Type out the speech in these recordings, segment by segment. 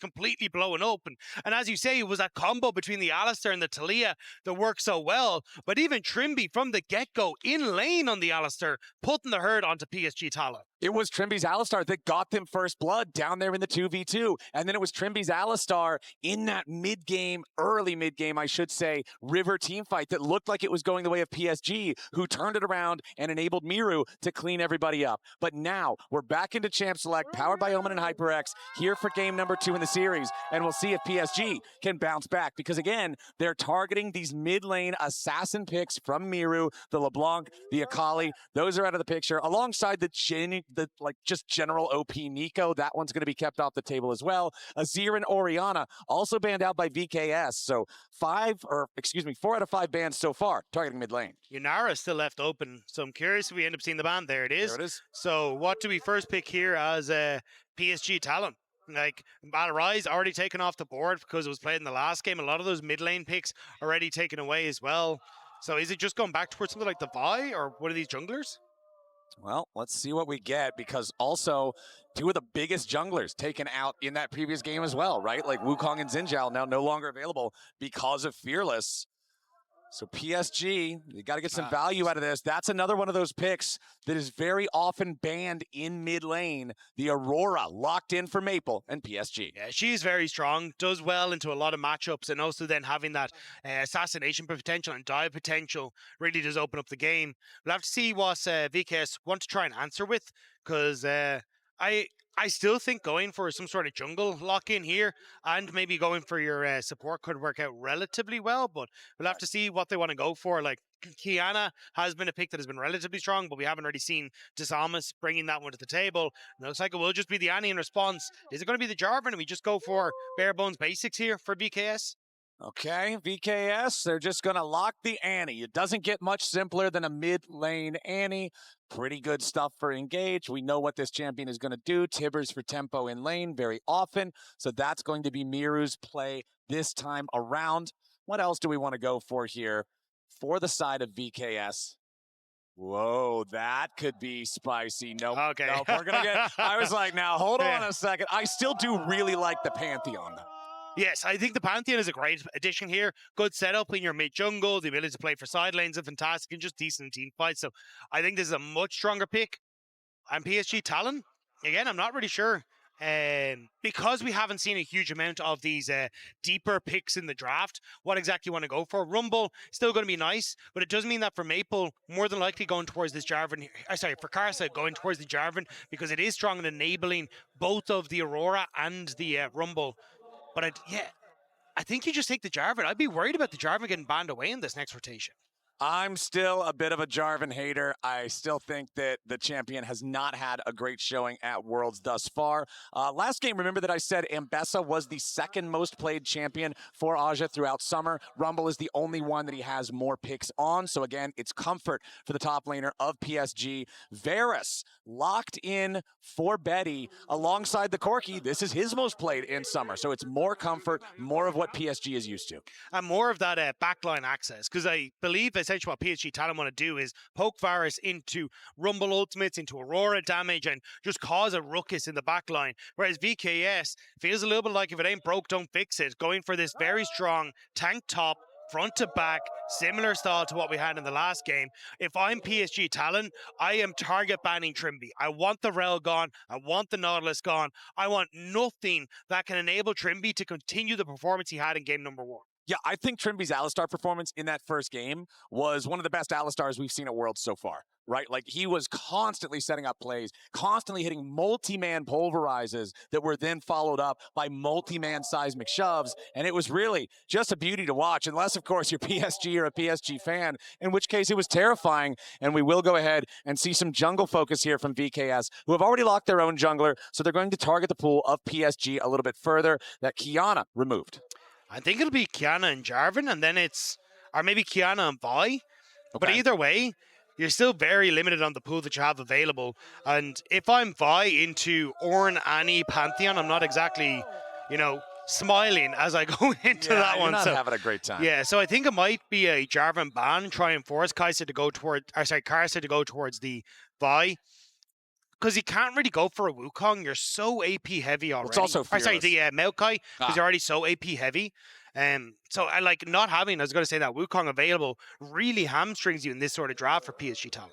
completely blowing up. And as you say, it was that combo between the Alistair and the Talia that worked so well. But even Trimby from the get-go in lane on the Alistair, putting the herd onto PSG Talon. It was Trimby's Alistar that got them first blood down there in the 2v2. And then it was Trimby's Alistar in that mid-game, early mid-game, I should say, River team fight that looked like it was going the way of PSG, who turned it around and enabled Miru to clean everybody up. But now we're back into Champ Select, powered by Omen and HyperX, here for game number 2 in the series. And we'll see if PSG can bounce back. Because again, they're targeting these mid-lane assassin picks from Miru, the LeBlanc, the Akali. Those are out of the picture, alongside the just general OP Nico. That one's going to be kept off the table as well. Azir and Orianna also banned out by VKS. So 4 out of 5 bans so far targeting mid lane. Yunara is still left open, so I'm curious if we end up seeing the ban. There it is. There it is. So what do we first pick here as PSG Talon? Like, Rise already taken off the board because it was played in the last game. A lot of those mid lane picks already taken away as well. So is it just going back towards something like the Vi or one of these junglers? Well, let's see what we get, because also 2 of the biggest junglers taken out in that previous game as well, right? Like Wukong and Xin Zhao now no longer available because of Fearless. So PSG, you got to get some value out of this. That's another one of those picks that is very often banned in mid lane. The Aurora locked in for Maple and PSG. Yeah, she's very strong, does well into a lot of matchups, and also then having that assassination potential and dive potential really does open up the game. We'll have to see what VKS want to try and answer with, because I still think going for some sort of jungle lock-in here and maybe going for your support could work out relatively well, but we'll have to see what they want to go for. Like, Kiana has been a pick that has been relatively strong, but we haven't already seen Disamus bringing that one to the table. And it looks like it will just be the Annie in response. Is it going to be the Jarvan, and we just go for bare bones basics here for VKS? Okay, VKS, they're just going to lock the Annie. It doesn't get much simpler than a mid-lane Annie. Pretty good stuff for Engage. We know what this champion is going to do. Tibbers for tempo in lane very often. So that's going to be Miru's play this time around. What else do we want to go for here for the side of VKS? Whoa, that could be spicy. Nope. Okay. Nope, we're going to get... I was like, now, hold on a second. I still do really like the Pantheon, though. Yes, I think the Pantheon is a great addition here. Good setup in your mid-jungle. The ability to play for side lanes are fantastic, and just decent team fights. So I think this is a much stronger pick. And PSG Talon, again, I'm not really sure. Because we haven't seen a huge amount of these deeper picks in the draft, what exactly you want to go for. Rumble, still going to be nice, but it does mean that for Maple, more than likely going towards this Jarvan, for Karsa, going towards the Jarvan, because it is strong in enabling both of the Aurora and the Rumble. But I think you just take the Jarvan. I'd be worried about the Jarvan getting banned away in this next rotation. I'm still a bit of a Jarvan hater. I still think that the champion has not had a great showing at Worlds thus far. Last game, remember that I said Ambessa was the second most played champion for Aja throughout summer. Rumble is the only one that he has more picks on. So again, it's comfort for the top laner of PSG. Varus locked in for Betty alongside the Corki. This is his most played in summer. So it's more comfort, more of what PSG is used to. And more of that backline access, because I believe essentially what PSG Talon want to do is poke Varus into Rumble ultimates, into Aurora damage, and just cause a ruckus in the backline. Whereas VKS feels a little bit like if it ain't broke, don't fix it. Going for this very strong tank top, front to back, similar style to what we had in the last game. If I'm PSG Talon, I am target banning Trimby. I want the Rel gone. I want the Nautilus gone. I want nothing that can enable Trimby to continue the performance he had in game number 1. Yeah, I think Trimby's Alistar performance in that first game was one of the best Alistars we've seen at Worlds so far, right? Like, he was constantly setting up plays, constantly hitting multi-man pulverizes that were then followed up by multi-man seismic shoves, and it was really just a beauty to watch, unless, of course, you're PSG or a PSG fan, in which case it was terrifying, and we will go ahead and see some jungle focus here from VKS, who have already locked their own jungler, so they're going to target the pool of PSG a little bit further, that Kiana removed. I think it'll be Kiana and Jarvan, and then or maybe Kiana and Vi. Okay. But either way, you're still very limited on the pool that you have available. And if I'm Vi into Ornn, Annie, Pantheon, I'm not exactly, smiling as I go into that one. You're not having a great time. Yeah, so I think it might be a Jarvan ban, try and force Karsa to go towards the Vi. because you can't really go for a Wukong. You're so AP heavy already. It's also Or sorry, fearless. the Maokai, because Ah. you're already so AP heavy. So I like not having, I was going to say, that Wukong available really hamstrings you in this sort of draft for PSG Talon.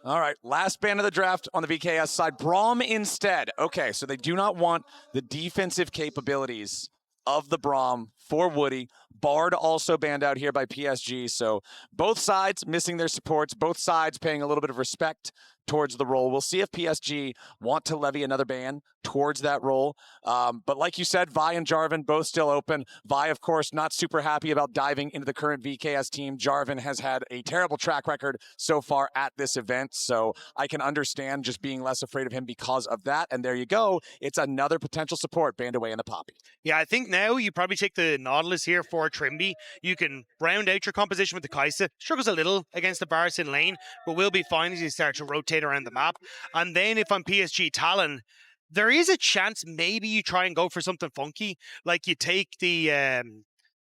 All right, last ban of the draft on the VKS side. Braum instead. Okay, so they do not want the defensive capabilities of the Braum for Woody. Bard also banned out here by PSG. So both sides missing their supports, both sides paying a little bit of respect towards the role. We'll see if PSG want to levy another ban towards that role. But like you said, Vi and Jarvan both still open. Vi, of course, not super happy about diving into the current VKS team. Jarvan has had a terrible track record so far at this event, so I can understand just being less afraid of him because of that. And there you go. It's another potential support banned away in the Poppy. Yeah, I think now you probably take the Nautilus here for Trimby. You can round out your composition with the Kaisa. Struggles a little against the Varus in lane, but will be fine as you start to rotate around the map. And then if I'm PSG Talon, there is a chance maybe you try and go for something funky, like you take the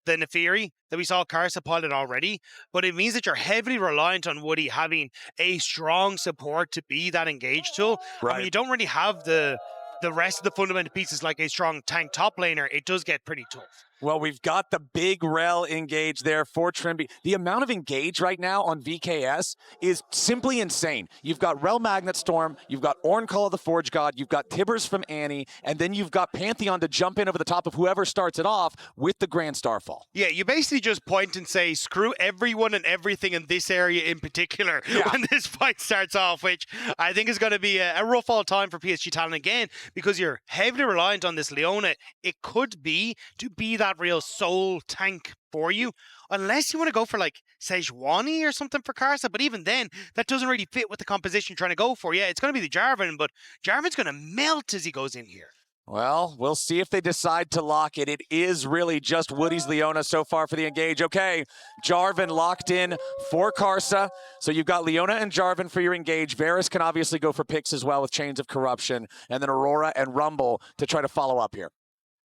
Nefiri that we saw Karsa pilot already, but it means that you're heavily reliant on Woody having a strong support to be that engage tool. Right. I mean, you don't really have the rest of the fundamental pieces like a strong tank top laner. It does get pretty tough. Well, we've got the big rel engage there for Trimby. The amount of engage right now on VKS is simply insane. You've got Rel Magnet Storm, you've got Orncull of the Forge God, you've got Tibbers from Annie, and then you've got Pantheon to jump in over the top of whoever starts it off with the Grand Starfall. Yeah, you basically just point and say, screw everyone and everything in this area in particular when this fight starts off, which I think is going to be a rough all time for PSG Talon again, because you're heavily reliant on this Leona. It could be to be that real soul tank for you, unless you want to go for like Sejuani or something for Karsa, but even then, that doesn't really fit with the composition you're trying to go for. Yeah, it's going to be the Jarvan, but Jarvan's going to melt as he goes in here. Well, we'll see if they decide to lock it. It is really just Woody's Leona so far for the engage. Okay, Jarvan locked in for Karsa. So you've got Leona and Jarvan for your engage. Varus can obviously go for picks as well with Chains of Corruption, and then Aurora and Rumble to try to follow up here.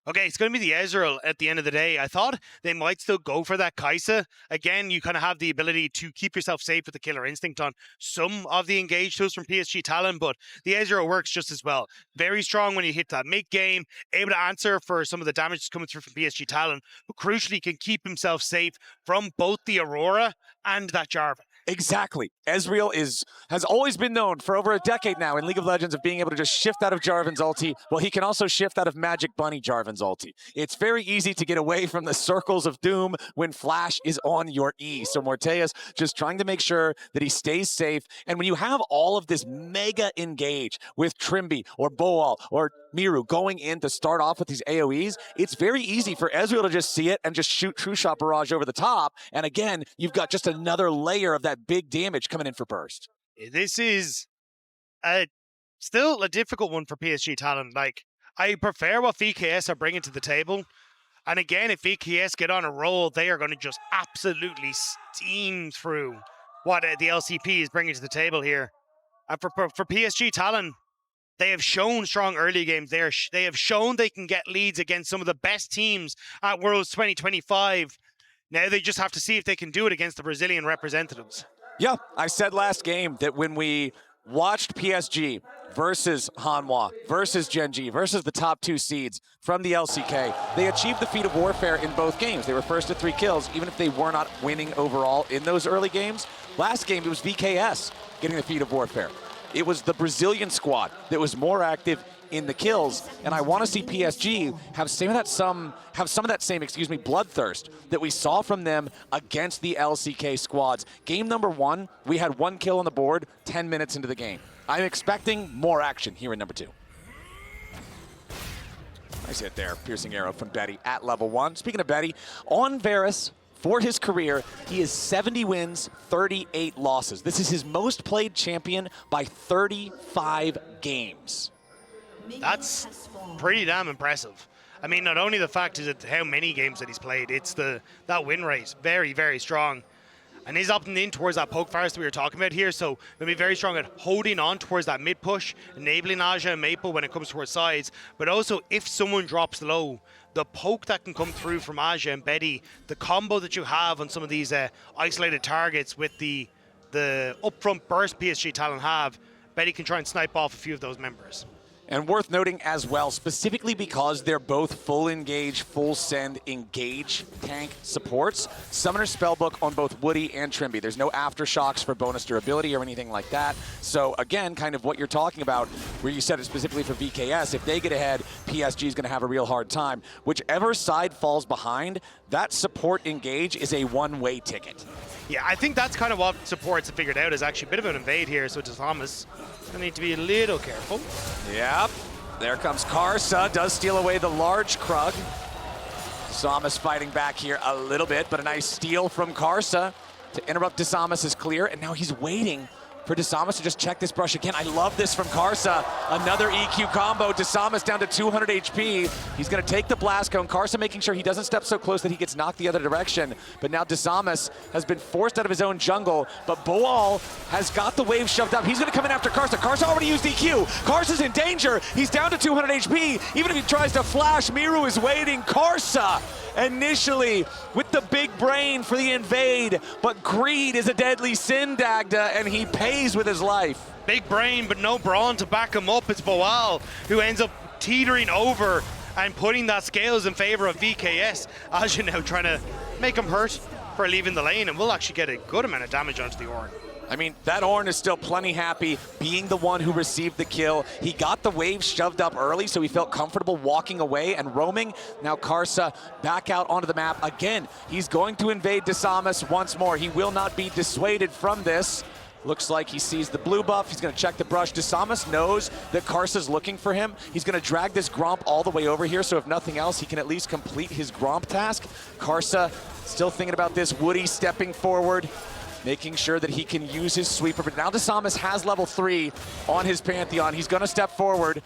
Okay, it's going to be the Ezreal at the end of the day. I thought they might still go for that Kaisa. Again, you kind of have the ability to keep yourself safe with the Killer Instinct on some of the engage tools from PSG Talon, but the Ezreal works just as well. Very strong when you hit that mid-game, able to answer for some of the damage that's coming through from PSG Talon, but crucially can keep himself safe from both the Aurora and that Jarvan. Exactly. Ezreal has always been known for over a decade now in League of Legends of being able to just shift out of Jarvan's ulti. Well, he can also shift out of Magic Bunny Jarvan's ulti. It's very easy to get away from the circles of doom when Flash is on your E. So Morteus just trying to make sure that he stays safe. And when you have all of this mega engage with Trimby or Boal or Miru going in to start off with these AoEs, it's very easy for Ezreal to just see it and just shoot True Shot Barrage over the top. And again, you've got just another layer of that big damage coming in for burst. This is still a difficult one for PSG Talon. Like, I prefer what VKS are bringing to the table. And again, if VKS get on a roll, they are going to just absolutely steam through what the LCP is bringing to the table here. And for PSG Talon, they have shown strong early games. They have shown they can get leads against some of the best teams at Worlds 2025. Now they just have to see if they can do it against the Brazilian representatives. Yeah, I said last game that when we watched PSG versus Hanwha, versus Genji, versus the top two seeds from the LCK, they achieved the feat of warfare in both games. They were first to 3 kills, even if they were not winning overall in those early games. Last game, it was VKS getting the feat of warfare. It was the Brazilian squad that was more active in the kills, and I want to see PSG have some of that same bloodthirst that we saw from them against the LCK squads. Game number 1, we had 1 kill on the board 10 minutes into the game. I'm expecting more action here in number 2. Nice hit there, piercing arrow from Betty at level 1. Speaking of Betty, on Varus, for his career, he is 70 wins, 38 losses. This is his most played champion by 35 games. That's pretty damn impressive. I mean, not only the fact is it how many games that he's played, it's that win rate, very, very strong. And he's opting in towards that poke Varus that we were talking about here, so he'll be very strong at holding on towards that mid push, enabling Aja and Maple when it comes towards sides, but also if someone drops low, the poke that can come through from Aja and Betty, the combo that you have on some of these isolated targets with the upfront burst PSG Talon have, bet he can try and snipe off a few of those members. And worth noting as well, specifically because they're both full engage, full send, engage tank supports, Summoner Spellbook on both Woody and Trimby. There's no aftershocks for bonus durability or anything like that. So again, kind of what you're talking about, where you said it specifically for VKS, if they get ahead, PSG is going to have a real hard time. Whichever side falls behind, that support engage is a one-way ticket. Yeah, I think that's kind of what supports have figured out, is actually a bit of an invade here, so Thomas I need to be a little careful. Yep. There comes Karsa, does steal away the large Krug. Samus fighting back here a little bit, but a nice steal from Karsa to interrupt Desamas is clear, and now he's waiting for Desamas to just check this brush again. I love this from Karsa. Another EQ combo. Desamas down to 200 HP. He's going to take the blast cone. Karsa making sure he doesn't step so close that he gets knocked the other direction. But now Desamas has been forced out of his own jungle. But Boal has got the wave shoved up. He's going to come in after Karsa. Karsa already used EQ. Karsa's in danger. He's down to 200 HP. Even if he tries to flash, Miru is waiting. Karsa initially with the big brain for the invade, but greed is a deadly sin, Dagda, and he pays with his life. Big brain, but no brawn to back him up. It's Boal who ends up teetering over and putting that scales in favor of VKS. Aja now trying to make him hurt for leaving the lane, and we'll actually get a good amount of damage onto the Ornn. I mean, that Ornn is still plenty happy being the one who received the kill. He got the wave shoved up early, so he felt comfortable walking away and roaming. Now Karsa back out onto the map. Again, he's going to invade Desamas once more. He will not be dissuaded from this. Looks like he sees the blue buff. He's going to check the brush. Desamas knows that Karsa's looking for him. He's going to drag this Gromp all the way over here, so if nothing else, he can at least complete his Gromp task. Karsa still thinking about this. Woody stepping forward, making sure that he can use his sweeper. But now Desamas has level 3 on his Pantheon. He's going to step forward.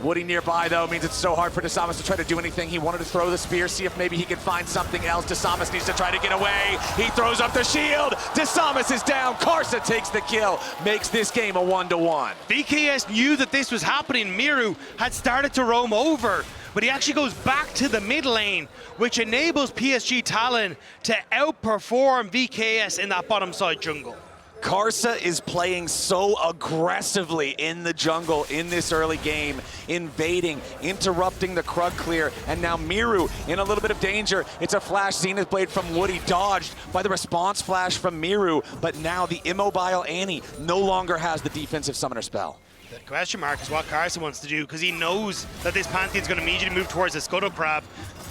Woody nearby, though, means it's so hard for Desamas to try to do anything. He wanted to throw the spear, see if maybe he can find something else. Desamas needs to try to get away. He throws up the shield. Desamas is down. Karsa takes the kill, makes this game a 1-1. VKS knew that this was happening. Miru had started to roam over, but he actually goes back to the mid lane, which enables PSG Talon to outperform VKS in that bottom side jungle. Karsa is playing so aggressively in the jungle in this early game, invading, interrupting the Krug clear, and now Miru in a little bit of danger. It's a flash Zenith Blade from Woody, dodged by the response flash from Miru, but now the immobile Annie no longer has the defensive summoner spell. The question mark is what Karsa wants to do, because he knows that this Pantheon's going to immediately move towards the Scuttle Crab.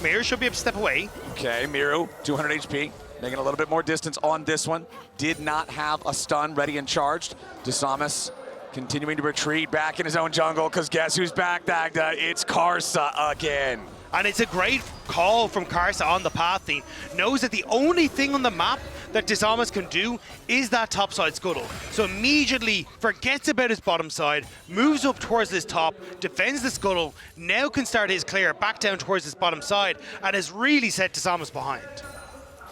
Miru should be able to step away. Okay, Miru, 200 HP, making a little bit more distance on this one. Did not have a stun ready and charged. Desamas continuing to retreat back in his own jungle, because guess who's back, Dagda? It's Karsa again. And it's a great call from Karsa on the path team. Knows that the only thing on the map that Desamas can do is that topside scuttle. So immediately forgets about his bottom side, moves up towards this top, defends the scuttle, now can start his clear back down towards this bottom side, and has really set Desamas behind.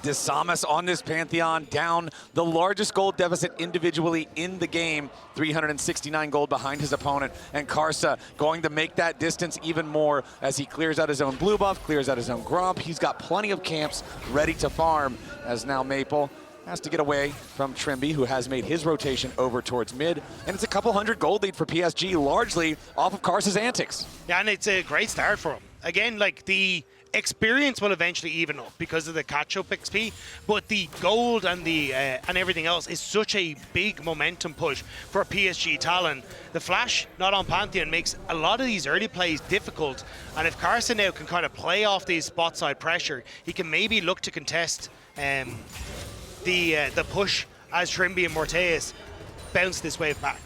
Desamas on this Pantheon down the largest gold deficit individually in the game, 369 gold behind his opponent, and Karsa going to make that distance even more as he clears out his own blue buff, clears out his own Gromp. He's got plenty of camps ready to farm, as now Maple has to get away from Trimby, who has made his rotation over towards mid, and it's a couple hundred gold lead for PSG, largely off of Karsa's antics. Yeah, and it's a great start for him. Again, like, the experience will eventually even up because of the catch-up XP, but the gold and the and everything else is such a big momentum push for PSG Talon. The flash not on Pantheon makes a lot of these early plays difficult, and if Karsa now can kind of play off these spot side pressure, he can maybe look to contest the push as Trimby and Morteus bounce this wave back.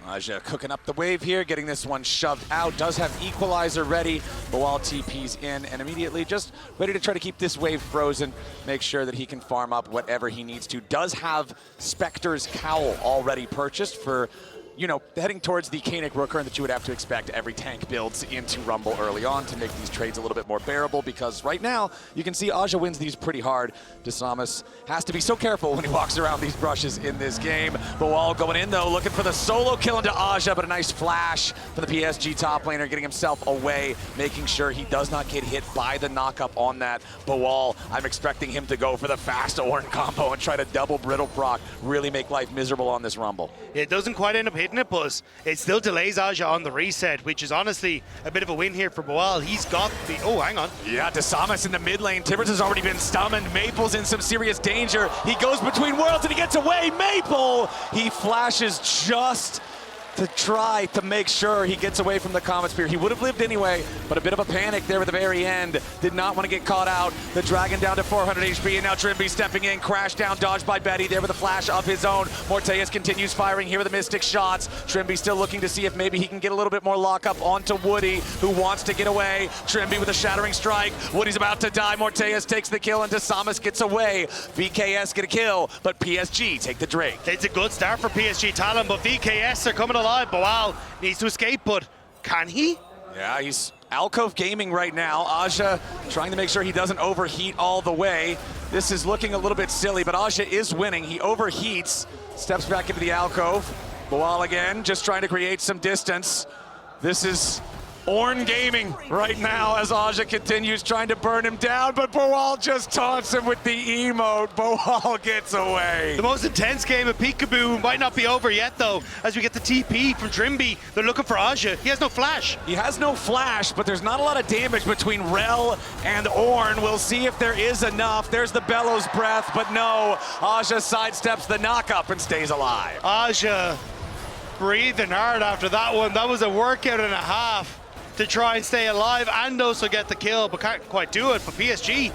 Aja cooking up the wave here, getting this one shoved out. Does have Equalizer ready, but while TP's in and immediately just ready to try to keep this wave frozen, make sure that he can farm up whatever he needs to. Does have Spectre's Cowl already purchased for, you know, heading towards the Kaenic Rooker that you would have to expect every tank builds into Rumble early on to make these trades a little bit more bearable, because right now you can see Aja wins these pretty hard. Desamas has to be so careful when he walks around these brushes in this game. Boal going in though, looking for the solo kill into Aja, but a nice flash for the PSG top laner, getting himself away, making sure he does not get hit by the knockup on that. Boal, I'm expecting him to go for the fast Ornn combo and try to double brittle proc, really make life miserable on this Rumble. It doesn't quite end up hitting hitting it, but it still delays Aja on the reset, which is honestly a bit of a win here for Boal. He's got the... Oh, hang on. Yeah, Desamas in the mid lane. Tibbers has already been summoned. Maple's in some serious danger. He goes between worlds and he gets away. Maple! He flashes just to try to make sure he gets away from the Comet Spear. He would have lived anyway, but a bit of a panic there at the very end. Did not want to get caught out. The Dragon down to 400 HP, and now Trimby stepping in. Crash down, dodged by Betty there with a flash of his own. Morteus continues firing. Here are the Mystic shots. Trimby still looking to see if maybe he can get a little bit more lockup onto Woody, who wants to get away. Trimby with a shattering strike. Woody's about to die. Morteus takes the kill, and Desamas gets away. VKS get a kill, but PSG take the Drake. It's a good start for PSG Talon, but VKS are coming alive. Boal needs to escape, but can he? Yeah, he's alcove gaming right now. Aja trying to make sure he doesn't overheat all the way. This is looking a little bit silly, but Aja is winning. He overheats, steps back into the alcove. Boal again, just trying to create some distance. This is Orn gaming right now as Aja continues trying to burn him down, but Boal just taunts him with the emote. Boal gets away. The most intense game of Peekaboo might not be over yet, though, as we get the TP from Trimby. They're looking for Aja. He has no flash. He has no flash, but there's not a lot of damage between Rel and Orn. We'll see if there is enough. There's the Bellows Breath, but no. Aja sidesteps the knockup and stays alive. Aja breathing hard after that one. That was a workout and a half to try and stay alive and also get the kill, but can't quite do it. But PSG,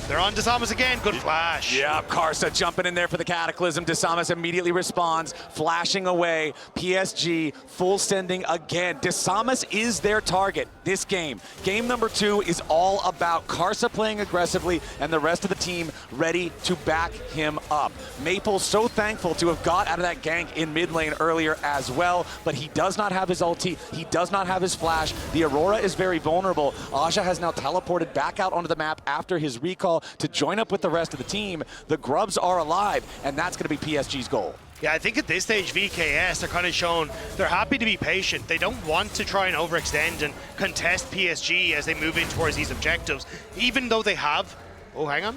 they're on Desamas again. Good flash. Yeah, Karsa jumping in there for the Cataclysm. Desamas immediately responds, flashing away. PSG full sending again. Desamas is their target this game. Game number 2 is all about Karsa playing aggressively and the rest of the team ready to back him up. Maple so thankful to have got out of that gank in mid lane earlier as well, but he does not have his ulti. He does not have his flash. The Aurora is very vulnerable. Aja has now teleported back out onto the map after his recall to join up with the rest of the team. The Grubs are alive, and that's going to be PSG's goal. Yeah, I think at this stage, VKS are kind of shown they're happy to be patient. They don't want to try and overextend and contest PSG as they move in towards these objectives, even though they have... Oh, hang on.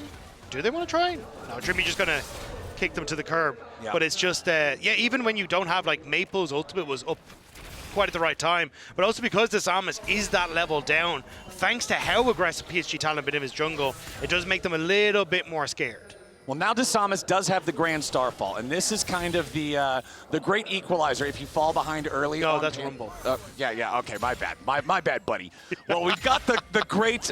Do they want to try? No, Trimby just going to kick them to the curb. Yeah. But it's just, yeah, even when you don't have, like, Maple's ultimate was up quite at the right time, but also because Desamas is that level down, thanks to how aggressive PSG Talon have been in his jungle, it does make them a little bit more scared. Well, now Desamas does have the Grand Starfall, and this is kind of the great equalizer if you fall behind early. No, that's Rumble. Yeah, okay, my bad. My bad, buddy. Well, we've got the great...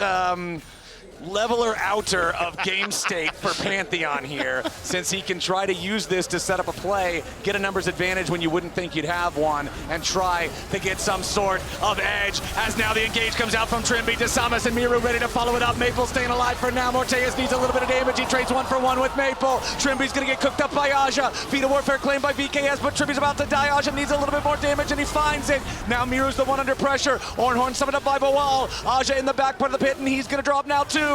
leveler outer of game state for Pantheon here, since he can try to use this to set up a play, get a numbers advantage when you wouldn't think you'd have one, and try to get some sort of edge. As now the engage comes out from Trimby, Desamas and Miru ready to follow it up. Maple staying alive for now. Morteus needs a little bit of damage. He trades 1-for-1 with Maple. Trimby's gonna get cooked up by Aja. Feat of Warfare claimed by VKS, but Trimby's about to die. Aja needs a little bit more damage, and he finds it. Now Miru's the one under pressure. Ornhorn summoned up by Boal. Aja in the back part of the pit, and he's gonna drop now too.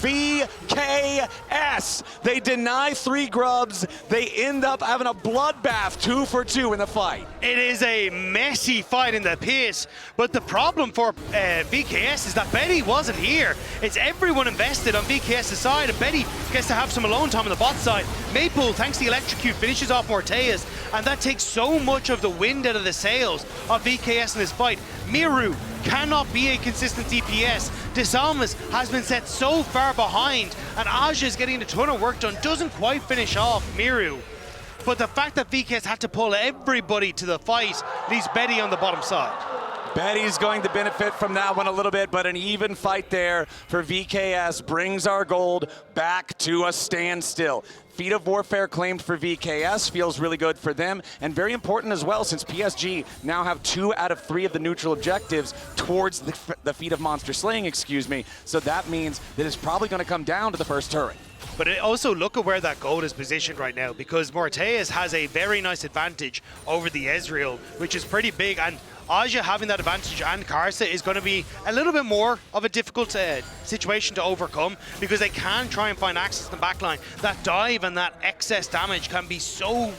VKS. They deny 3 grubs. They end up having a bloodbath 2-for-2 in the fight. It is a messy fight in the pit, but the problem for VKS is that Betty wasn't here. It's everyone invested on VKS's side, and Betty gets to have some alone time on the bot side. Maple, thanks to the electrocute, finishes off Morteus, and that takes so much of the wind out of the sails of VKS in this fight. Miru cannot be a consistent DPS. Desamas has been set so far behind, and Aja is getting a ton of work done, doesn't quite finish off Miru. But the fact that VKS had to pull everybody to the fight leaves Betty on the bottom side. Betty's going to benefit from that one a little bit, but an even fight there for VKS brings our gold back to a standstill. Feat of Warfare claimed for VKS, feels really good for them, and very important as well since PSG now have 2 out of 3 of the neutral objectives towards the Feat of Monster Slaying, so that means that it's probably going to come down to the first turret. But also look at where that gold is positioned right now, because Morteus has a very nice advantage over the Ezreal, which is pretty big, and Aja having that advantage and Karsa is going to be a little bit more of a difficult situation to overcome, because they can try and find access to the backline. That dive and that excess damage can be so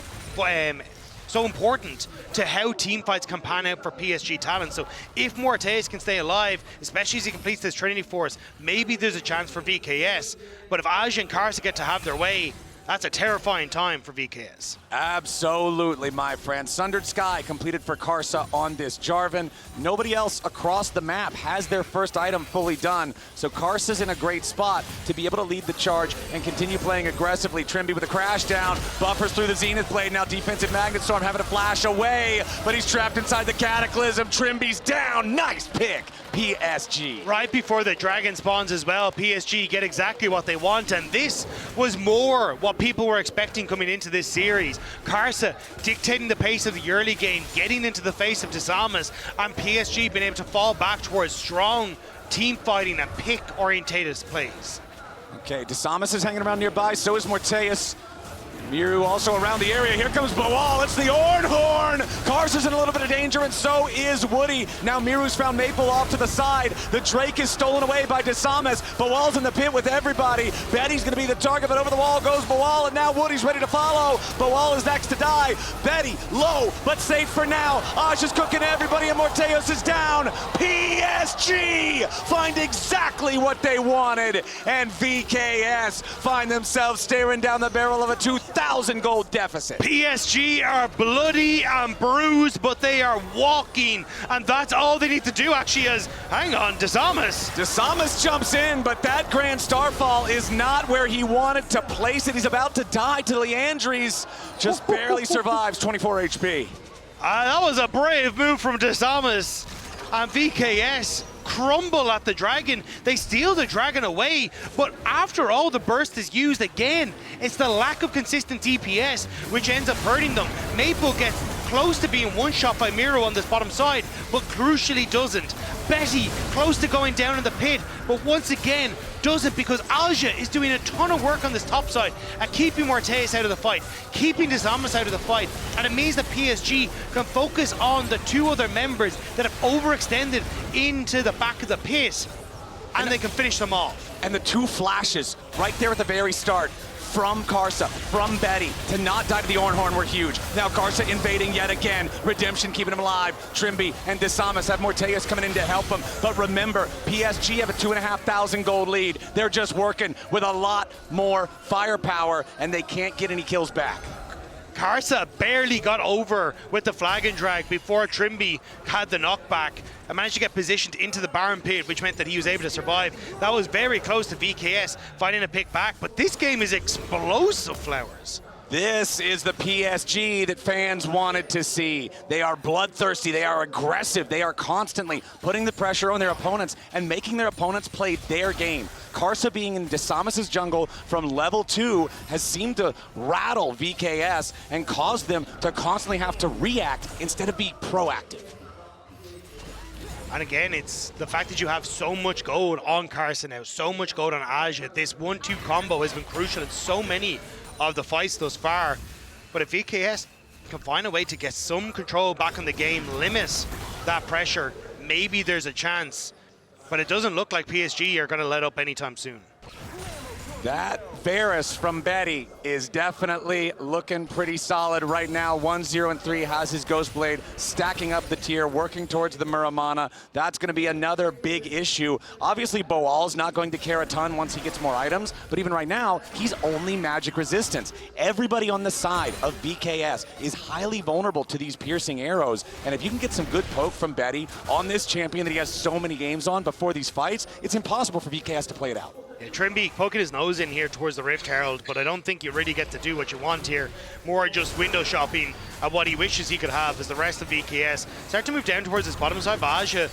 important to how team fights can pan out for PSG Talon. So if Morteus can stay alive, especially as he completes this Trinity Force, maybe there's a chance for VKS. But if Aja and Karsa get to have their way, that's a terrifying time for VKS. Absolutely, my friend. Sundered Sky completed for Karsa on this Jarvan. Nobody else across the map has their first item fully done, so Karsa's in a great spot to be able to lead the charge and continue playing aggressively. Trimby with a crash down, buffers through the Zenith Blade. Now defensive Magnet Storm having to flash away, but he's trapped inside the Cataclysm. Trimby's down. Nice pick, PSG. Right before the dragon spawns as well, PSG get exactly what they want, and this was more what people were expecting coming into this series. Karsa dictating the pace of the early game, getting into the face of Disamas, and PSG being able to fall back towards strong team fighting and pick-orientated plays. Okay, Disamas is hanging around nearby, so is Morteus. Miru also around the area. Here comes Boal. It's the Ornhorn. Karsa's in a little bit of danger, and so is Woody. Now Miru's found Maple off to the side. The Drake is stolen away by Disamas. Boal's in the pit with everybody. Betty's going to be the target, but over the wall goes Boal, and now Woody's ready to follow. Boal is next to die. Betty low, but safe for now. Ash is cooking everybody, and Morteus is down. PSG find exactly what they wanted, and VKS find themselves staring down the barrel of a 2,000 gold deficit. PSG are bloody and bruised, but they are walking, and that's all they need to do actually is, hang on, Disamas Jumps in, but that Grand Starfall is not where he wanted to place it. He's about to die to Leandries, just barely survives, 24 HP. That was a brave move from Disamas, and VKS crumble at the dragon. They steal the dragon away, but after all the burst is used again, it's the lack of consistent DPS which ends up hurting them. Maple gets close to being one-shot by Miro on this bottom side, but crucially doesn't. Betty close to going down in the pit, but once again doesn't, because Alja is doing a ton of work on this top side at keeping Morteus out of the fight, keeping Disamas out of the fight, and it means that PSG can focus on the two other members that have overextended into the back of the pit, and they can finish them off. And the two flashes right there at the very start from Karsa, from Betty, to not die to the Ornhorn were huge. Now Karsa invading yet again. Redemption keeping him alive. Trimby and Disamas have Morteus coming in to help him. But remember, PSG have a 2,500 gold lead. They're just working with a lot more firepower, and they can't get any kills back. Karsa barely got over with the flag and drag before Trimby had the knockback and managed to get positioned into the Baron pit, which meant that he was able to survive. That was very close to VKS finding a pick back, but this game is explosive, Flowers. This is the PSG that fans wanted to see. They are bloodthirsty, they are aggressive, they are constantly putting the pressure on their opponents and making their opponents play their game. Karsa being in Disamas' jungle from level 2 has seemed to rattle VKS and cause them to constantly have to react instead of be proactive. And again, it's the fact that you have so much gold on Karsa now, so much gold on Aja. This 1-2 combo has been crucial in so many of the fights thus far. But if VKS can find a way to get some control back on the game, limit that pressure, maybe there's a chance. But it doesn't look like PSG are going to let up anytime soon. That Varus from Betty is definitely looking pretty solid right now. 1-0-3 has his Ghost Blade, stacking up the tier, working towards the Muramana. That's going to be another big issue. Obviously, Boal's not going to care a ton once he gets more items, but even right now, he's only magic resistance. Everybody on the side of VKS is highly vulnerable to these piercing arrows, and if you can get some good poke from Betty on this champion that he has so many games on before these fights, it's impossible for VKS to play it out. Yeah, Trimby poking his nose in here towards the Rift Herald, but I don't think you really get to do what you want here. More just window shopping at what he wishes he could have as the rest of VKS start to move down towards his bottom side. Aja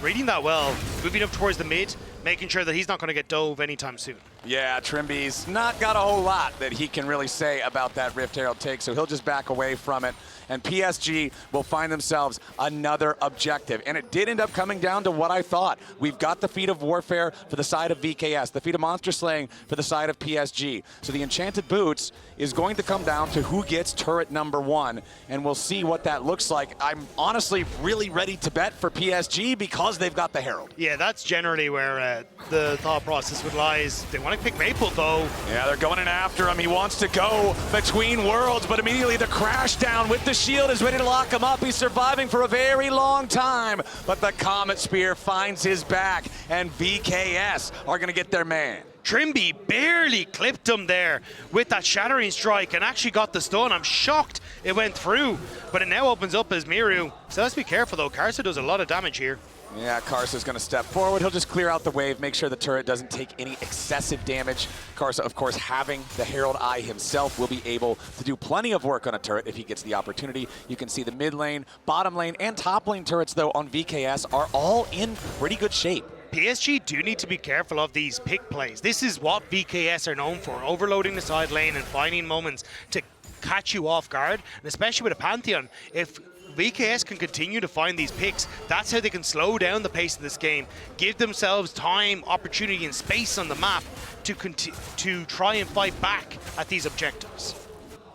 reading that well, moving up towards the mid, making sure that he's not going to get dove anytime soon. Yeah, Trimby's not got a whole lot that he can really say about that Rift Herald take, so he'll just back away from it. And PSG will find themselves another objective. And it did end up coming down to what I thought. We've got the Feat of Warfare for the side of VKS, the Feat of Monster Slaying for the side of PSG. So the Enchanted Boots is going to come down to who gets turret number 1, and we'll see what that looks like. I'm honestly really ready to bet for PSG because they've got the Herald. Yeah, that's generally where the thought process would lie is they want to pick Maple though. Yeah, they're going in after him. He wants to go between worlds, but immediately the crash down with the shield is ready to lock him up. He's surviving for a very long time, but the Comet Spear finds his back, and VKS are going to get their man. Trimby barely clipped him there with that shattering strike and actually got the stun. I'm shocked it went through, but it now opens up as Miru. So let's be careful though. Karsa does a lot of damage here. Yeah, Karsa's going to step forward. He'll just clear out the wave, make sure the turret doesn't take any excessive damage. Karsa, of course, having the Herald Eye himself, will be able to do plenty of work on a turret if he gets the opportunity. You can see the mid lane, bottom lane, and top lane turrets, though, on VKS are all in pretty good shape. PSG do need to be careful of these pick plays. This is what VKS are known for, overloading the side lane and finding moments to catch you off guard, and especially with a Pantheon. If VKS can continue to find these picks, that's how they can slow down the pace of this game, give themselves time, opportunity, and space on the map to try and fight back at these objectives.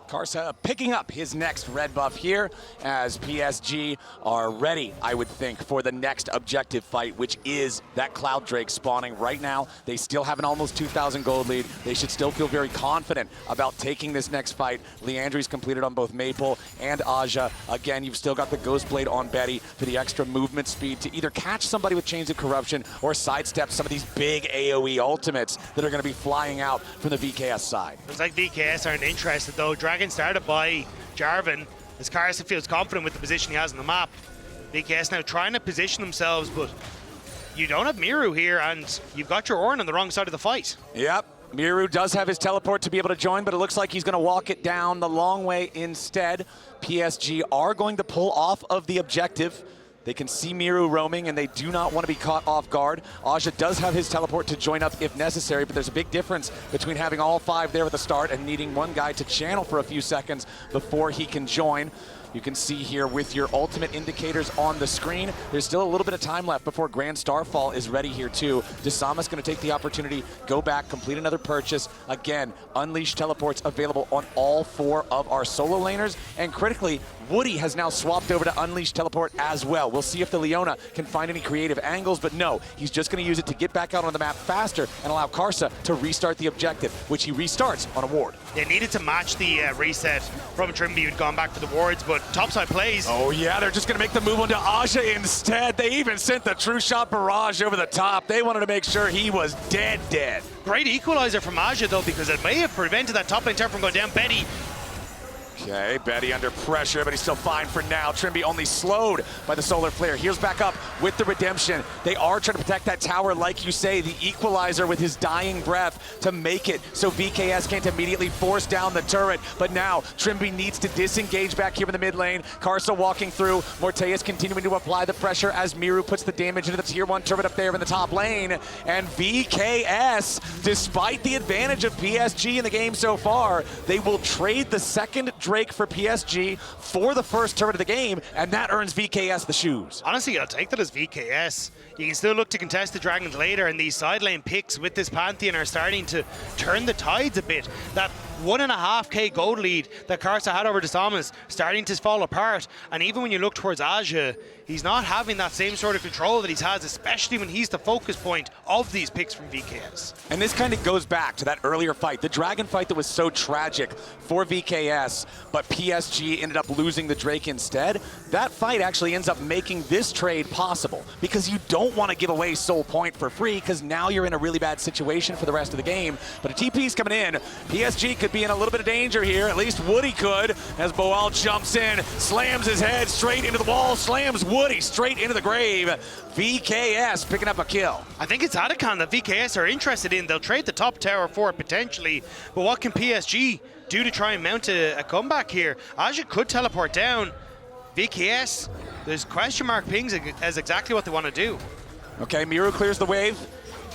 Karsa picking up his next red buff here as PSG are ready, I would think, for the next objective fight, which is that Cloud Drake spawning right now. They still have an almost 2,000 gold lead. They should still feel very confident about taking this next fight. Leandri's completed on both Maple and Aja. Again, you've still got the Ghost Blade on Betty for the extra movement speed to either catch somebody with Chains of Corruption or sidestep some of these big AoE ultimates that are going to be flying out from the VKS side. Looks like VKS aren't interested though. Dragon started by Jarvan as Karsa feels confident with the position he has on the map. VKS now trying to position themselves, but you don't have Miru here and you've got your Ornn on the wrong side of the fight. Yep. Miru does have his teleport to be able to join, but it looks like he's going to walk it down the long way instead. PSG are going to pull off of the objective. They can see Miru roaming, and they do not want to be caught off guard. Aja does have his teleport to join up if necessary, but there's a big difference between having all 5 there at the start and needing one guy to channel for a few seconds before he can join. You can see here with your ultimate indicators on the screen, there's still a little bit of time left before Grand Starfall is ready here too. Desama's going to take the opportunity, go back, complete another purchase. Again, Unleash teleports available on all 4 of our solo laners, and critically, Woody has now swapped over to Unleash teleport as well. We'll see if the Leona can find any creative angles, but no, he's just going to use it to get back out on the map faster and allow Karsa to restart the objective, which he restarts on a ward. They needed to match the reset from Trimby, who'd gone back for the wards, but topside plays. Oh yeah, they're just going to make the move onto Aja instead. They even sent the True Shot Barrage over the top. They wanted to make sure he was dead. Great equalizer from Aja though, because it may have prevented that top lane turret from going down. Betty. Okay, Betty under pressure, but he's still fine for now. Trimby only slowed by the Solar Flare. Heals back up with the Redemption. They are trying to protect that tower, like you say, the equalizer with his dying breath to make it so VKS can't immediately force down the turret. But now, Trimby needs to disengage back here in the mid lane. Karsa walking through. Morteus continuing to apply the pressure as Miru puts the damage into the tier 1 turret up there in the top lane. And VKS, despite the advantage of PSG in the game so far, they will trade the second Drake for PSG for the first turret of the game, and that earns VKS the shoes. Honestly, I'll take that as VKS. You can still look to contest the Dragons later, and these side lane picks with this Pantheon are starting to turn the tides a bit. That 1.5k gold lead that Karsa had over Desama's starting to fall apart, and even when you look towards Aja, he's not having that same sort of control that he's has, especially when he's the focus point of these picks from VKS. And this kind of goes back to that earlier fight, the Dragon fight that was so tragic for VKS, but PSG ended up losing the Drake instead. That fight actually ends up making this trade possible, because you don't want to give away Soul Point for free, because now you're in a really bad situation for the rest of the game. But a TP's coming in. PSG could be in a little bit of danger here, at least Woody could, as Boal jumps in, slams his head straight into the wall, slams Woody straight into the grave. VKS picking up a kill. I think it's Adakan that VKS are interested in. They'll trade the top tower for it potentially, but what can PSG do to try and mount a comeback here? Aja could teleport down. VKS, there's question mark pings as exactly what they want to do. Okay, Miru clears the wave.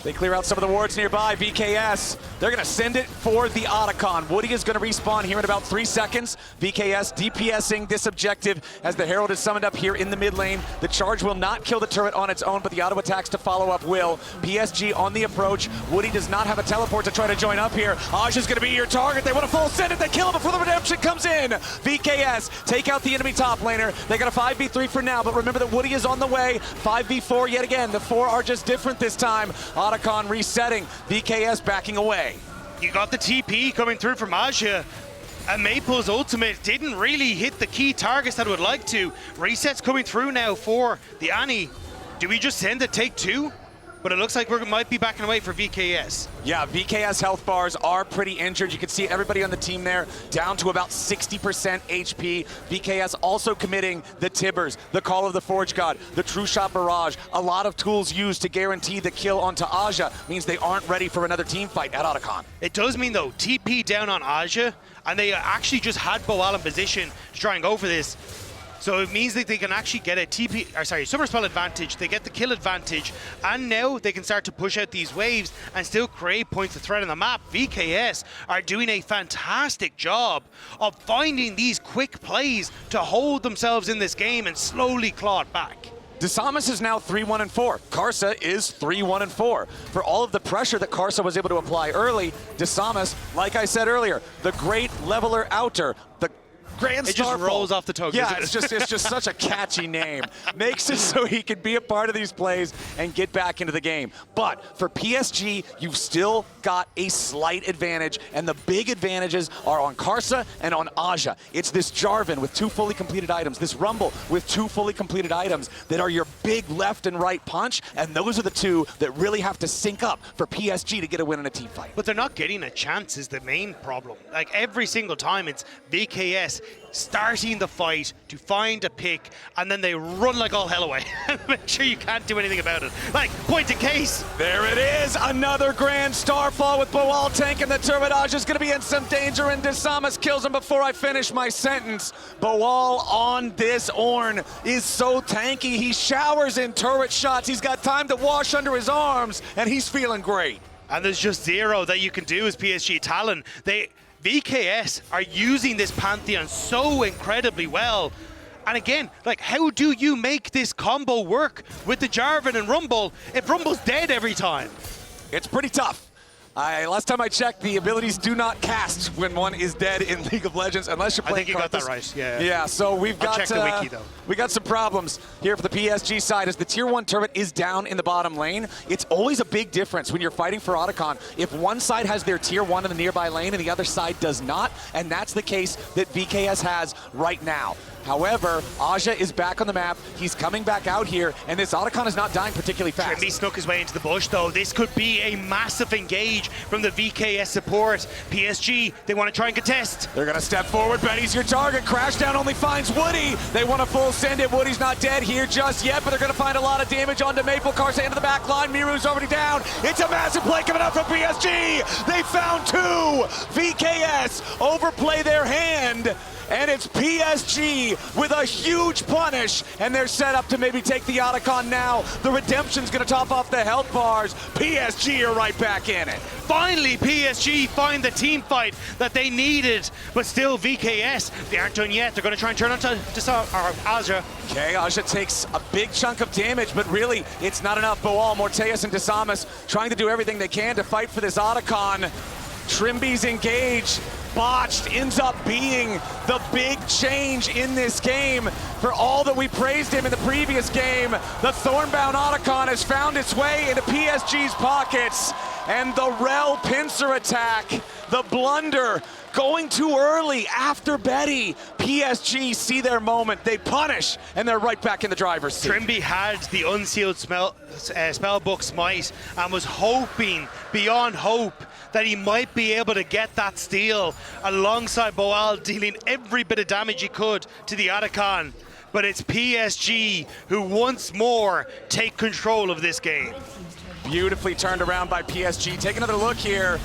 They clear out some of the wards nearby. VKS, they're going to send it for the Otacon. Woody is going to respawn here in about 3 seconds. VKS DPSing this objective as the Herald is summoned up here in the mid lane. The charge will not kill the turret on its own, but the auto attacks to follow up will. PSG on the approach. Woody does not have a teleport to try to join up here. Aj is going to be your target. They want to full send it. They kill him before the redemption comes in. VKS take out the enemy top laner. They got a 5v3 for now, but remember that Woody is on the way. 5v4 yet again. The 4 are just different this time. Otacon resetting. VKS backing away. You got the TP coming through from Aja. And Maple's ultimate didn't really hit the key targets that it would like to. Resets coming through now for the Annie. Do we just send a take 2? But it looks like we might be backing away for VKS. Yeah, VKS health bars are pretty injured. You can see everybody on the team there down to about 60% HP. VKS also committing the Tibbers, the Call of the Forge God, the True Shot Barrage. A lot of tools used to guarantee the kill onto Aja means they aren't ready for another team fight at Otacon. It does mean, though, TP down on Aja, and they actually just had Boal in position to try and go for this. So it means that they can actually get a summer spell advantage, they get the kill advantage, and now they can start to push out these waves and still create points of threat on the map. VKS are doing a fantastic job of finding these quick plays to hold themselves in this game and slowly claw it back. Desamas is now 3-1-4. Karsa is 3-1-4. For all of the pressure that Karsa was able to apply early, Desamas, like I said earlier, the great leveler outer, the Grand It just Starfall. rolls off the tongue. Yeah, it's just such a catchy name. Makes it so he can be a part of these plays and get back into the game. But for PSG, you've still got a slight advantage, and the big advantages are on Karsa and on Aja. It's this Jarvan with 2 fully completed items, this Rumble with 2 fully completed items that are your big left and right punch, and those are the 2 that really have to sync up for PSG to get a win in a team fight. But they're not getting a chance is the main problem. Like every single time it's VKS starting the fight to find a pick, and then they run like all hell away. Make sure you can't do anything about it. Like, point of case. There it is, another Grand Starfall with Boal tanking the turret. Aja's gonna be in some danger, and Desamas kills him before I finish my sentence. Boal on this Ornn is so tanky, he showers in turret shots. He's got time to wash under his arms, and he's feeling great. And there's just zero that you can do as PSG Talon. VKS are using this Pantheon so incredibly well. And again, like, how do you make this combo work with the Jarvan and Rumble if Rumble's dead every time? It's pretty tough. Last time I checked, the abilities do not cast when one is dead in League of Legends, unless you're playing. I think you got that right. Yeah. Yeah. So we've got. Check the wiki though. We got some problems here for the PSG side as the tier 1 turret is down in the bottom lane. It's always a big difference when you're fighting for Otacon. If one side has their tier 1 in the nearby lane and the other side does not, and that's the case that VKS has right now. However, Aja is back on the map. He's coming back out here, and this Otacon is not dying particularly fast. Trimby snuck his way into the bush, though. This could be a massive engage from the VKS support. PSG, they want to try and contest. They're going to step forward. Betty's your target. Crashdown only finds Woody. They want to full send it. Woody's not dead here just yet, but they're going to find a lot of damage onto Maple. Karsa into the back line. Miru's already down. It's a massive play coming out from PSG. They found 2. VKS overplay their hand. And it's PSG with a huge punish, and they're set up to maybe take the Otacon now. The redemption's gonna top off the health bars. PSG are right back in it. Finally, PSG find the team fight that they needed, but still VKS, they aren't done yet. They're gonna try and turn onto Aja. Okay, Aja takes a big chunk of damage, but really, it's not enough. Boal, Morteus, and Desamas trying to do everything they can to fight for this Otacon. Trimby's engage, botched, ends up being the big change in this game. For all that we praised him in the previous game, the Thornbound Otacon has found its way into PSG's pockets. And the Rel pincer attack, the blunder, going too early after Betty. PSG see their moment, they punish, and they're right back in the driver's seat. Trimby had the unsealed spellbook smite and was hoping beyond hope that he might be able to get that steal alongside Boal, dealing every bit of damage he could to the Otacon. But it's PSG who once more take control of this game. Beautifully turned around by PSG. Take another look here.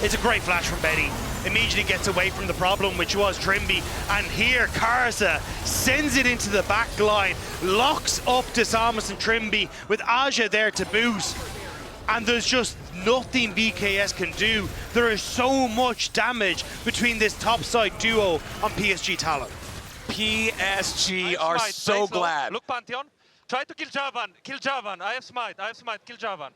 It's a great flash from Betty. Immediately gets away from the problem, which was Trimby. And here, Karsa sends it into the back line, locks up Desamas and Trimby with Aja there to boot. and there's just nothing VKS can do. There is so much damage between this topside duo on PSG Talon. PSG are so glad. Look, Pantheon. Try to kill Javan. Kill Javan. I have smite. Kill Javan.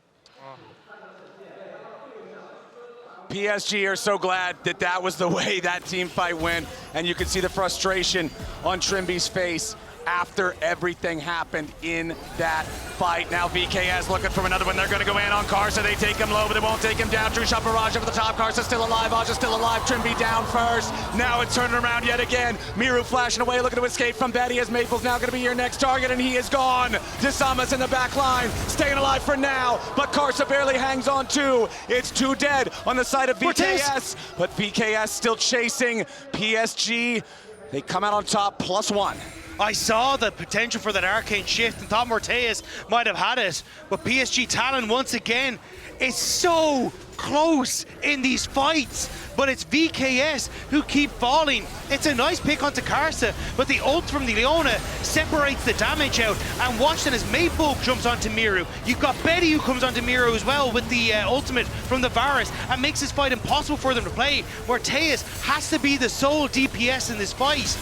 PSG are so glad that that was the way that team fight went, and you can see the frustration on Trimby's face after everything happened in that fight. Now VKS looking for another one. They're going to go in on Karsa. They take him low, but they won't take him down. True shot barrage over the top. Karsa still alive. Aja still alive. Trimby down first. Now it's turning around yet again. Miru flashing away, looking to escape from Betty as Maple's now going to be your next target, and he is gone. Disama's in the back line, staying alive for now, but Karsa barely hangs on too. It's 2 dead on the side of VKS, but VKS still chasing PSG. They come out on top, +1. I saw the potential for that arcane shift and thought Morteus might have had it, but PSG Talon once again is so close in these fights, but it's VKS who keep falling. It's a nice pick onto Karsa, but the ult from the Leona separates the damage out, and watch then as Maple jumps onto Miru. You've got Betty who comes onto Miru as well with the ultimate from the Varus and makes this fight impossible for them to play. Morteus has to be the sole DPS in this fight.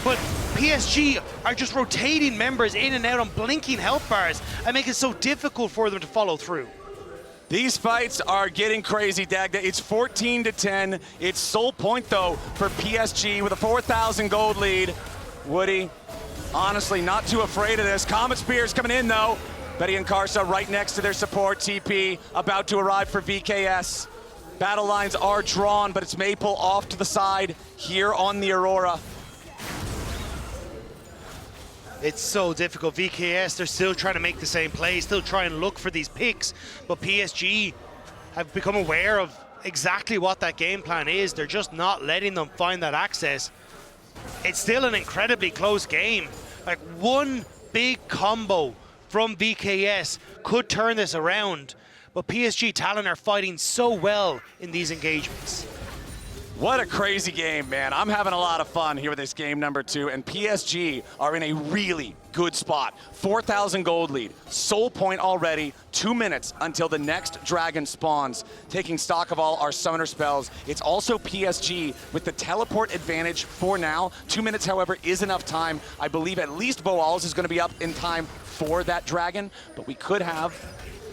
But PSG are just rotating members in and out on blinking health bars and make it so difficult for them to follow through. These fights are getting crazy, Dagda. It's 14-10. It's sole point, though, for PSG with a 4,000 gold lead. Woody, honestly, not too afraid of this. Comet Spear's coming in, though. Betty and Karsa right next to their support. TP about to arrive for VKS. Battle lines are drawn, but it's Maple off to the side here on the Aurora. It's so difficult. VKS, they're still trying to make the same play, still trying to look for these picks, but PSG have become aware of exactly what that game plan is. They're just not letting them find that access. It's still an incredibly close game. Like, one big combo from VKS could turn this around, but PSG Talon are fighting so well in these engagements. What a crazy game, man. I'm having a lot of fun here with this game number 2, and PSG are in a really good spot. 4,000 gold lead, sole point already, 2 minutes until the next dragon spawns. Taking stock of all our summoner spells, it's also PSG with the teleport advantage for now. 2 minutes, however, is enough time. I believe at least Boals is going to be up in time for that dragon, but we could have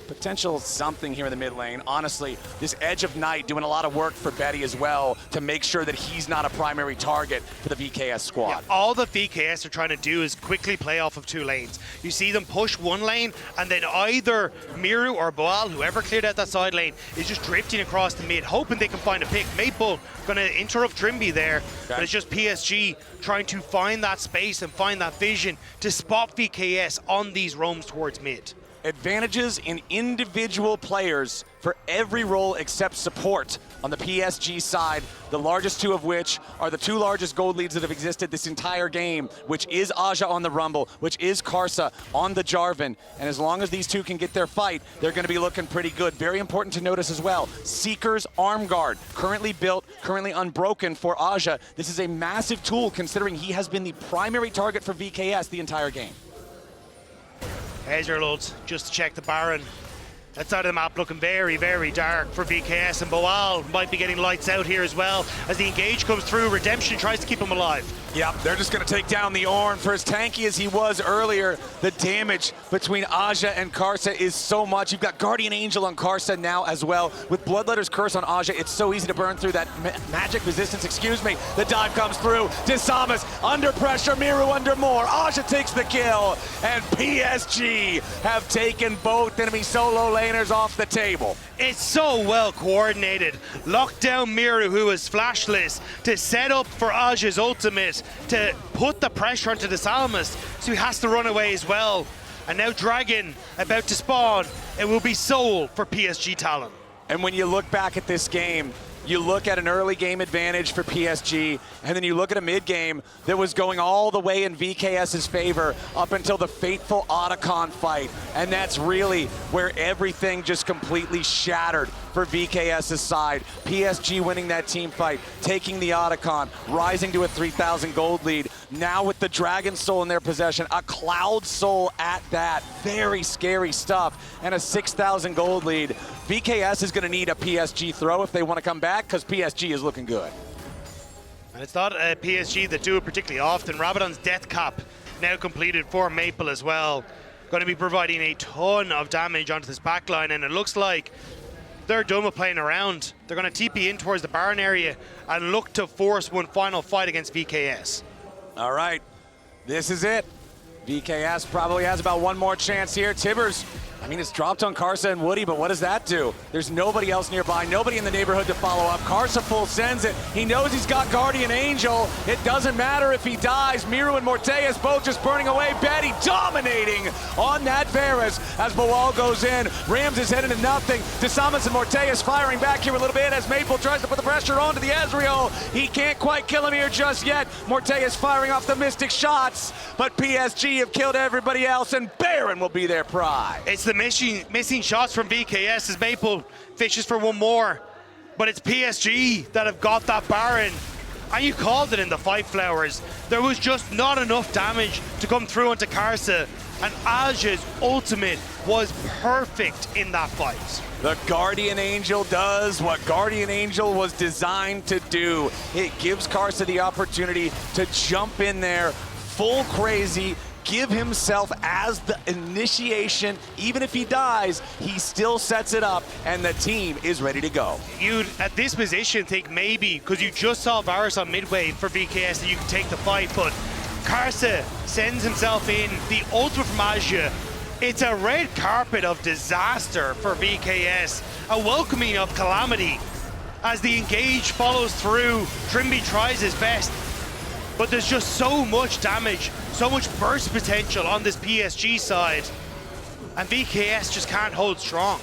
potential something here in the mid lane. Honestly, this Edge of Night doing a lot of work for Betty as well to make sure that he's not a primary target for the VKS squad. Yeah, all the VKS are trying to do is quickly play off of 2 lanes. You see them push 1 lane, and then either Miru or Boal, whoever cleared out that side lane, is just drifting across the mid, hoping they can find a pick. Maple gonna interrupt Trimby there, okay, but it's just PSG trying to find that space and find that vision to spot VKS on these roams towards mid. Advantages in individual players for every role except support on the PSG side, the largest 2 of which are the 2 largest gold leads that have existed this entire game, which is Aja on the Rumble, which is Karsa on the Jarvan. And as long as these 2 can get their fight, they're going to be looking pretty good. Very important to notice as well, Seeker's Arm Guard, currently built, currently unbroken for Aja. This is a massive tool considering he has been the primary target for VKS the entire game. There's your loads, just to check the Baron. That side of the map looking very, very dark for VKS, and Boal might be getting lights out here as well. As the engage comes through, Redemption tries to keep him alive. Yep, they're just going to take down the Ornn. For as tanky as he was earlier, the damage between Aja and Karsa is so much. You've got Guardian Angel on Karsa now as well. With Bloodletter's Curse on Aja, it's so easy to burn through that magic resistance, excuse me. The dive comes through. Disamas under pressure, Miru under more. Aja takes the kill, and PSG have taken both enemy solo laners off the table. It's so well coordinated. Locked down Miru, who is flashless, to set up for Aja's ultimate, to put the pressure onto the Salmist, so he has to run away as well. And now Dragon about to spawn. It will be Soul for PSG Talon. And when you look back at this game, You look at an early game advantage for PSG, and then you look at a mid game that was going all the way in VKS's favor up until the fateful Otacon fight. And that's really where everything just completely shattered for VKS's side. PSG winning that team fight, taking the Otacon, rising to a 3,000 gold lead. Now with the Dragon Soul in their possession, a Cloud Soul at that. Very scary stuff. And a 6,000 gold lead. VKS is going to need a PSG throw if they want to come back, because PSG is looking good. And it's not PSG that do it particularly often. Rabadon's Death Cap now completed for Maple as well. Going to be providing a ton of damage onto this backline, and it looks like they're done with playing around. They're going to TP in towards the Baron area and look to force one final fight against VKS. All right, this is it. VKS probably has about one more chance here. Tibbers, I mean, it's dropped on Karsa and Woody, but what does that do? There's nobody else nearby, nobody in the neighborhood to follow up. Karsa full sends it. He knows he's got Guardian Angel. It doesn't matter if he dies. Miru and Morteus both just burning away. Betty dominating on that Varus as Boal goes in. Rams is headed to nothing. DeSamas and Morteus firing back here a little bit as Maple tries to put the pressure onto the Ezreal. He can't quite kill him here just yet. Morteus firing off the Mystic shots, but PSG have killed everybody else, and Baron will be their prize. It's the missing shots from VKS as Maple fishes for one more, but it's PSG that have got that Baron. And you called it in the fight, Flowers. There was just not enough damage to come through onto Karsa, and Aja's ultimate was perfect in that fight. The Guardian Angel does what Guardian Angel was designed to do. It gives Karsa the opportunity to jump in there full crazy, give himself as the initiation. Even if he dies, he still sets it up, and the team is ready to go. You'd, at this position, think maybe, because you just saw Varus on midway for VKS, that you could take the fight, but Karsa sends himself in, the ultimate from Aja. It's a red carpet of disaster for VKS, a welcoming of calamity. As the engage follows through, Trimby tries his best, but there's just so much damage, so much burst potential on this PSG side, and VKS just can't hold strong.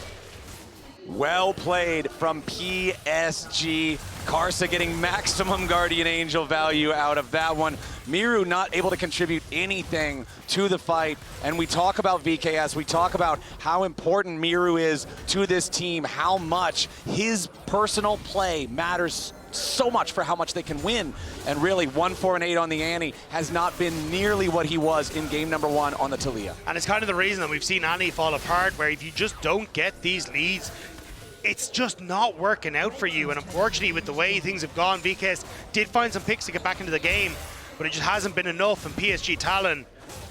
Well played from PSG. Karsa getting maximum Guardian Angel value out of that one. Miru not able to contribute anything to the fight. And we talk about VKS, we talk about how important Miru is to this team, how much his personal play matters so much for how much they can win. And really, 1-4-8 on the Annie has not been nearly what he was in game number 1 on the Talia. And it's kind of the reason that we've seen Annie fall apart, where if you just don't get these leads, it's just not working out for you. And unfortunately, with the way things have gone, VKS did find some picks to get back into the game, but it just hasn't been enough. And PSG Talon,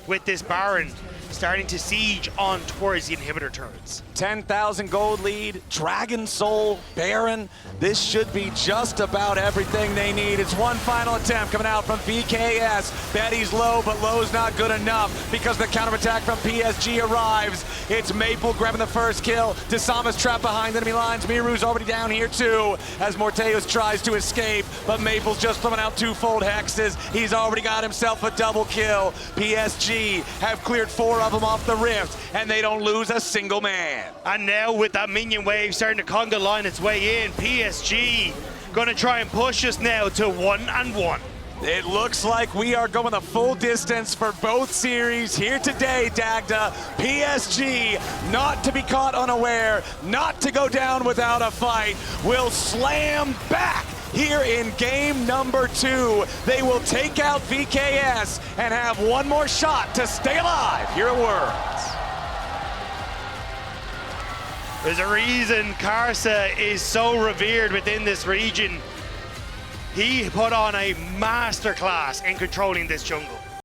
with this Baron, starting to siege on towards the inhibitor turrets. 10,000 gold lead, Dragon Soul, Baron. This should be just about everything they need. It's one final attempt coming out from VKS. Betty's low, but low's not good enough because the counterattack from PSG arrives. It's Maple grabbing the first kill. DeSama's trapped behind enemy lines. Miru's already down here too as Morteus tries to escape, but Maple's just throwing out twofold hexes. He's already got himself a double kill. PSG have cleared 4 of them off the rift, and they don't lose a single man. And now with that minion wave starting to conga line its way in, PSG gonna try and push us now to 1-1. It looks like we are going the full distance for both series here today, Dagda. PSG, not to be caught unaware, not to go down without a fight, will slam back here in game number 2. They will take out VKS and have one more shot to stay alive here at Worlds. There's a reason Karsa is so revered within this region. He put on a masterclass in controlling this jungle.